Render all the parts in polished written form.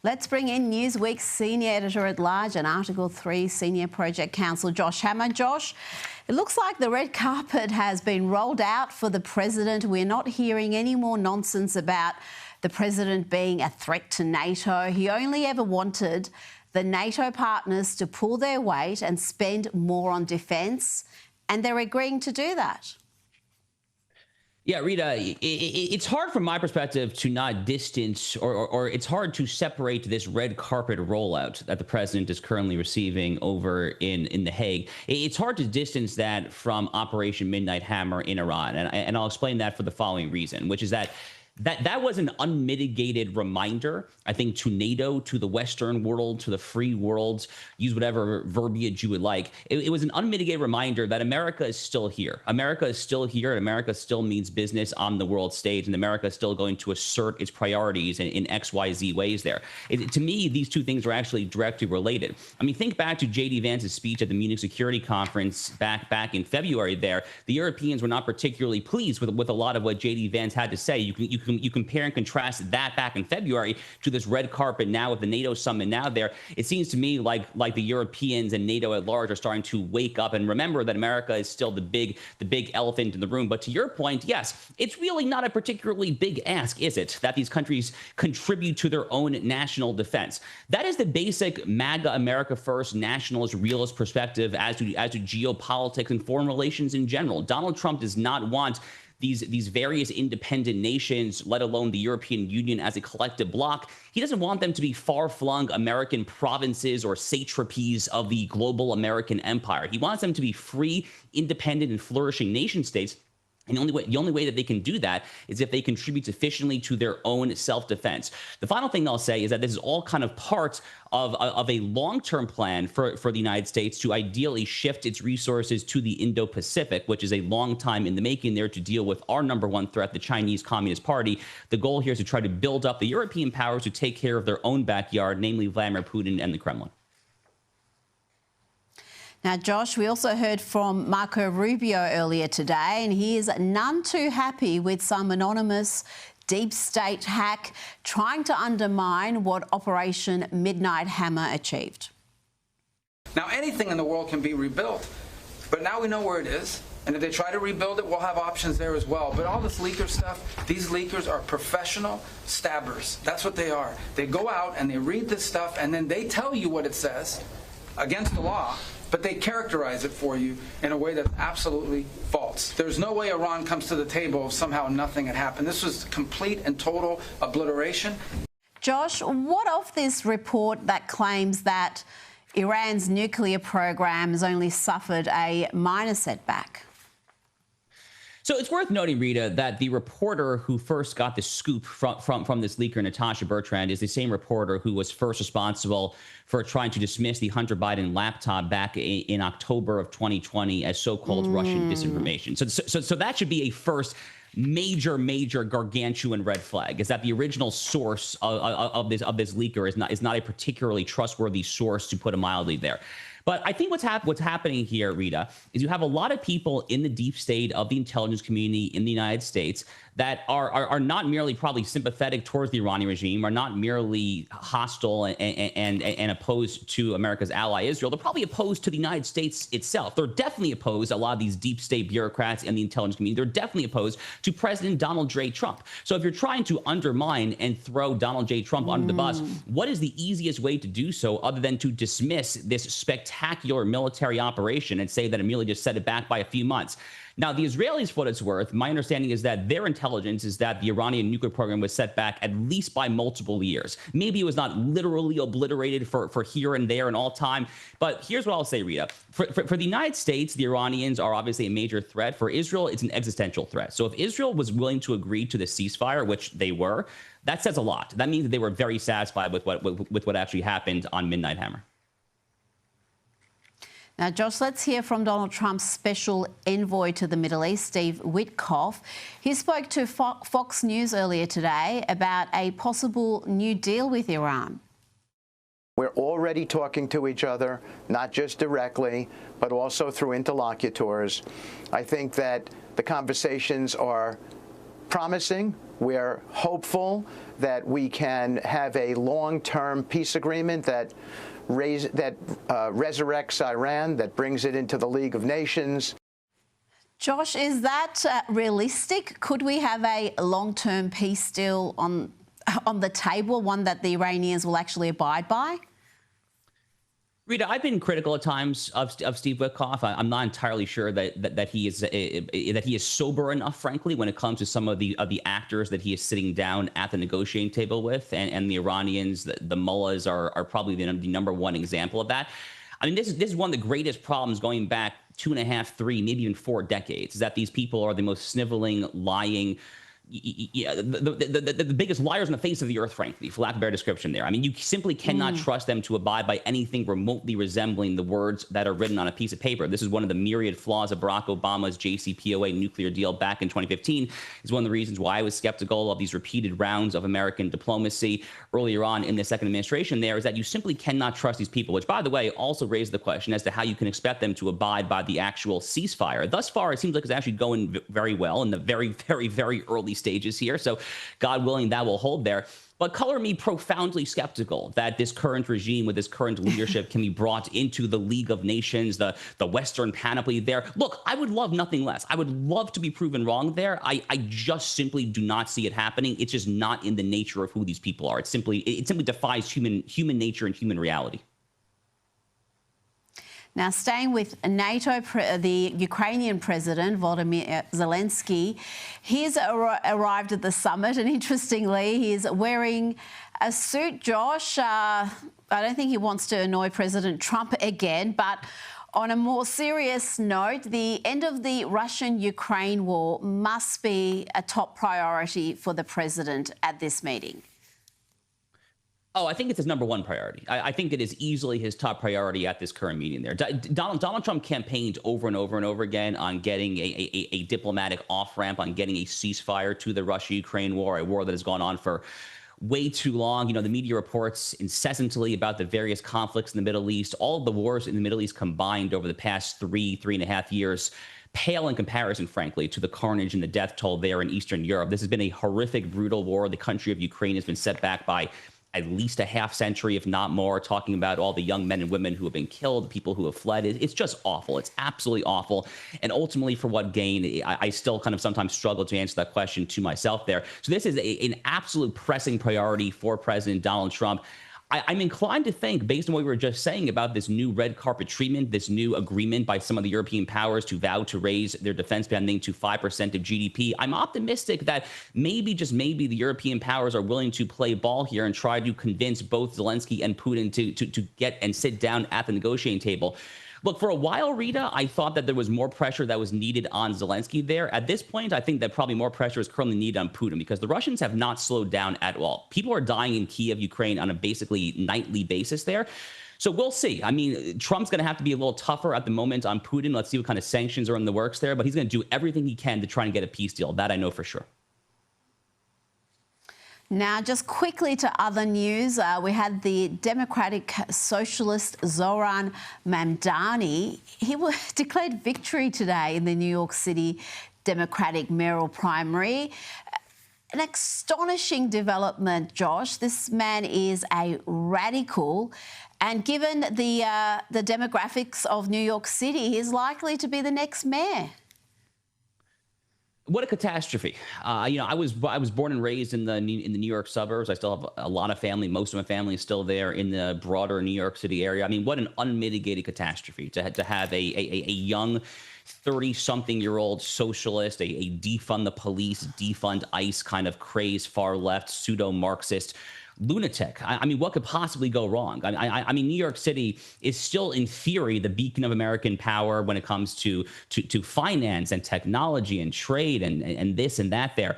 Let's bring in Newsweek's senior editor-at-large and Article 3 senior project counsel, Josh Hammer. Josh, it looks like the red carpet has been rolled out for the president. We're not hearing any more nonsense about the president being a threat to NATO. He only ever wanted the NATO partners to pull their weight and spend more on defence, and they're agreeing to do that. Yeah, Rita, it's hard from my perspective to not distance or it's hard to separate this red carpet rollout that the president is currently receiving over in The Hague. It's hard to distance that from Operation Midnight Hammer in Iran. And I'll explain that for the following reason, which is that was an unmitigated reminder, I think, to NATO, to the Western world, to the free world, use whatever verbiage you would like. It was an unmitigated reminder that America is still here. America is still here, and America still means business on the world stage, and America is still going to assert its priorities in XYZ ways there. To me, these two things are actually directly related. I mean, think back to J.D. Vance's speech at the Munich Security Conference back in February there. The Europeans were not particularly pleased with a lot of what J.D. Vance had to say. You compare and contrast that back in February to this red carpet now with the NATO summit now there. It seems to me like the Europeans and NATO at large are starting to wake up and remember that America is still the big elephant in the room. But to your point, yes, it's really not a particularly big ask, is it, that these countries contribute to their own national defense? That is the basic MAGA, America First, nationalist, realist perspective as to geopolitics and foreign relations in general. Donald Trump does not want these various independent nations, let alone the European Union as a collective bloc. He doesn't want them to be far-flung American provinces or satrapies of the global American empire. He wants them to be free, independent, and flourishing nation states. And the only way that they can do that is if they contribute sufficiently to their own self-defense. The final thing I'll say is that this is all kind of part of a long-term plan for the United States to ideally shift its resources to the Indo-Pacific, which is a long time in the making there to deal with our number one threat, the Chinese Communist Party. The goal here is to try to build up the European powers to take care of their own backyard, namely Vladimir Putin and the Kremlin. Now, Josh, we also heard from Marco Rubio earlier today, and he is none too happy with some anonymous deep state hack trying to undermine what Operation Midnight Hammer achieved. Now, anything in the world can be rebuilt, but now we know where it is. And if they try to rebuild it, we'll have options there as well. But all this leaker stuff, these leakers are professional stabbers. That's what they are. They go out and they read this stuff, and then they tell you what it says against the law, but they characterize it for you in a way that's absolutely false. There's no way Iran comes to the table if somehow nothing had happened. This was complete and total obliteration. Josh, what of this report that claims that Iran's nuclear program has only suffered a minor setback? So it's worth noting, Rita, that the reporter who first got the scoop from this leaker, Natasha Bertrand, is the same reporter who was first responsible for trying to dismiss the Hunter Biden laptop back in October of 2020 as so-called Russian disinformation. So that should be a first major gargantuan red flag, is that the original source of this leaker is not a particularly trustworthy source, to put it mildly there. But I think what's happening here, Rita, is you have a lot of people in the deep state of the intelligence community in the United States that are not merely probably sympathetic towards the Iranian regime, are not merely hostile and opposed to America's ally Israel. They're probably opposed to the United States itself. They're definitely opposed, a lot of these deep state bureaucrats in the intelligence community, they're definitely opposed to President Donald J. Trump. So if you're trying to undermine and throw Donald J. Trump under the bus, what is the easiest way to do so other than to dismiss this spectacular military operation and say that it merely just set it back by a few months? Now, the Israelis, for what it's worth, my understanding is that their intelligence is that the Iranian nuclear program was set back at least by multiple years. Maybe it was not literally obliterated for here and there and all time. But here's what I'll say, Rita. For the United States, the Iranians are obviously a major threat. For Israel, it's an existential threat. So if Israel was willing to agree to the ceasefire, which they were, that says a lot. That means that they were very satisfied with what actually happened on Midnight Hammer. Now, Josh, let's hear from Donald Trump's special envoy to the Middle East, Steve Witkoff. He spoke to Fox News earlier today about a possible new deal with Iran. We're already talking to each other, not just directly, but also through interlocutors. I think that the conversations are promising. We're hopeful that we can have a long-term peace agreement that resurrects Iran, that brings it into the League of Nations. Josh, is that realistic? Could we have a long-term peace deal on the table, one that the Iranians will actually abide by? Rita, I've been critical at times of Steve Witkoff. I'm not entirely sure that he is sober enough, frankly, when it comes to some of the actors that he is sitting down at the negotiating table with, and the Iranians, the mullahs are probably the number one example of that. I mean, this is one of the greatest problems going back 2.5, 3, maybe even 4 decades, is that these people are the most sniveling, lying, the biggest liars on the face of the earth, frankly, for lack of a better description there. I mean, you simply cannot trust them to abide by anything remotely resembling the words that are written on a piece of paper. This is one of the myriad flaws of Barack Obama's JCPOA nuclear deal back in 2015. Is one of the reasons why I was skeptical of these repeated rounds of American diplomacy earlier on in the second administration there, is that you simply cannot trust these people, which, by the way, also raised the question as to how you can expect them to abide by the actual ceasefire. Thus far, it seems like it's actually going very well in the very, very, very early stages here. So God willing, that will hold there. But color me profoundly skeptical that this current regime with this current leadership can be brought into the League of Nations, the Western panoply there. Look, I would love nothing less. I would love to be proven wrong there. I just simply do not see it happening. It's just not in the nature of who these people are. It simply defies human nature and human reality. Now, staying with NATO, the Ukrainian president, Volodymyr Zelensky, he's arrived at the summit, and interestingly, he's wearing a suit, Josh. I don't think he wants to annoy President Trump again, but on a more serious note, the end of the Russian-Ukraine war must be a top priority for the president at this meeting. Oh, I think it's his number one priority. I think it is easily his top priority at this current meeting there. Donald Trump campaigned over and over and over again on getting a diplomatic off-ramp, on getting a ceasefire to the Russia-Ukraine war, a war that has gone on for way too long. You know, the media reports incessantly about the various conflicts in the Middle East. All of the wars in the Middle East combined over the past 3.5 years pale in comparison, frankly, to the carnage and the death toll there in Eastern Europe. This has been a horrific, brutal war. The country of Ukraine has been set back by at least a half century, if not more, talking about all the young men and women who have been killed, people who have fled. It's just awful. It's absolutely awful. And ultimately, for what gain? I still kind of sometimes struggle to answer that question to myself there. So this is an absolute pressing priority for President Donald Trump. I'm inclined to think, based on what we were just saying about this new red carpet treatment, this new agreement by some of the European powers to vow to raise their defense spending to 5% of GDP, I'm optimistic that maybe, just maybe, the European powers are willing to play ball here and try to convince both Zelensky and Putin to get and sit down at the negotiating table. Look, for a while, Rita, I thought that there was more pressure that was needed on Zelensky there. At this point, I think that probably more pressure is currently needed on Putin, because the Russians have not slowed down at all. People are dying in Kiev, Ukraine on a basically nightly basis there. So we'll see. I mean, Trump's going to have to be a little tougher at the moment on Putin. Let's see what kind of sanctions are in the works there. But he's going to do everything he can to try and get a peace deal. That I know for sure. Now, just quickly to other news, we had the Democratic Socialist Zoran Mamdani. He declared victory today in the New York City Democratic mayoral primary. An astonishing development, Josh. This man is a radical, and given the demographics of New York City, he's likely to be the next mayor. What a catastrophe. You know, I was born and raised in the New York suburbs. I still have a lot of family. Most of my family is still there in the broader New York City area. I mean, what an unmitigated catastrophe to have a young 30-something-year-old socialist, a defund the police, defund ICE kind of crazed far-left pseudo-Marxist lunatic. I mean, what could possibly go wrong? I mean, New York City is still, in theory, the beacon of American power when it comes to finance and technology and trade and this and that there.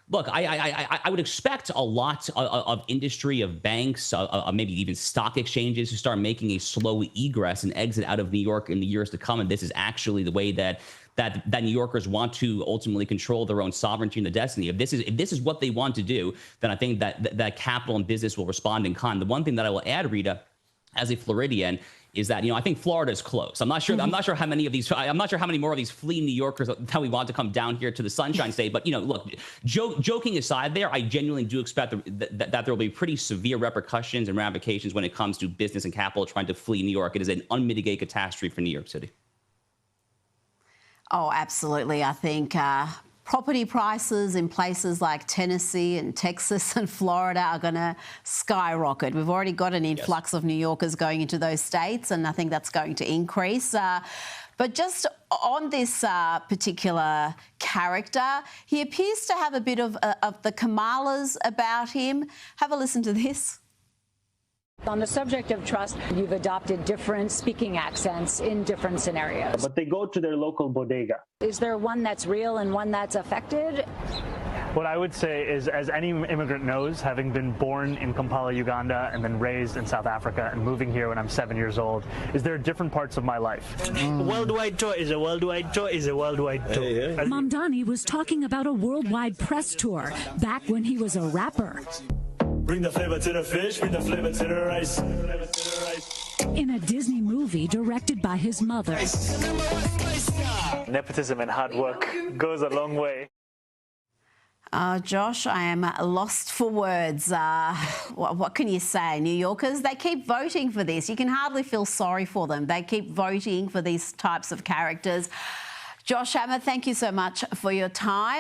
Look, I would expect a lot of industry, of banks, of maybe even stock exchanges to start making a slow egress and exit out of New York in the years to come. And this is actually the way that New Yorkers want to ultimately control their own sovereignty and the destiny. If this is what they want to do, then I think that capital and business will respond in kind. The one thing that I will add, Rita, as a Floridian, is that, I think Florida is close. I'm not sure how many more of these fleeing New Yorkers that we want to come down here to the Sunshine State. But, look, joking aside there, I genuinely do expect that there will be pretty severe repercussions and ramifications when it comes to business and capital trying to flee New York. It is an unmitigated catastrophe for New York City. Oh, absolutely. I think property prices in places like Tennessee and Texas and Florida are going to skyrocket. We've already got an influx of New Yorkers going into those states, and I think that's going to increase. But just on this particular character, he appears to have a bit of the Kamalas about him. Have a listen to this. On the subject of trust, you've adopted different speaking accents in different scenarios. But they go to their local bodega. Is there one that's real and one that's affected? What I would say is, as any immigrant knows, having been born in Kampala, Uganda, and then raised in South Africa and moving here when I'm 7 years old, is there are different parts of my life. Worldwide tour is a worldwide tour is a worldwide tour. Mamdani was talking about a worldwide press tour back when he was a rapper. Bring the flavor to the fish, bring the flavor to the rice. In a Disney movie directed by his mother. Nepotism and hard work goes a long way. Josh, I am lost for words. What can you say? New Yorkers, they keep voting for this. You can hardly feel sorry for them. They keep voting for these types of characters. Josh Hammer, thank you so much for your time.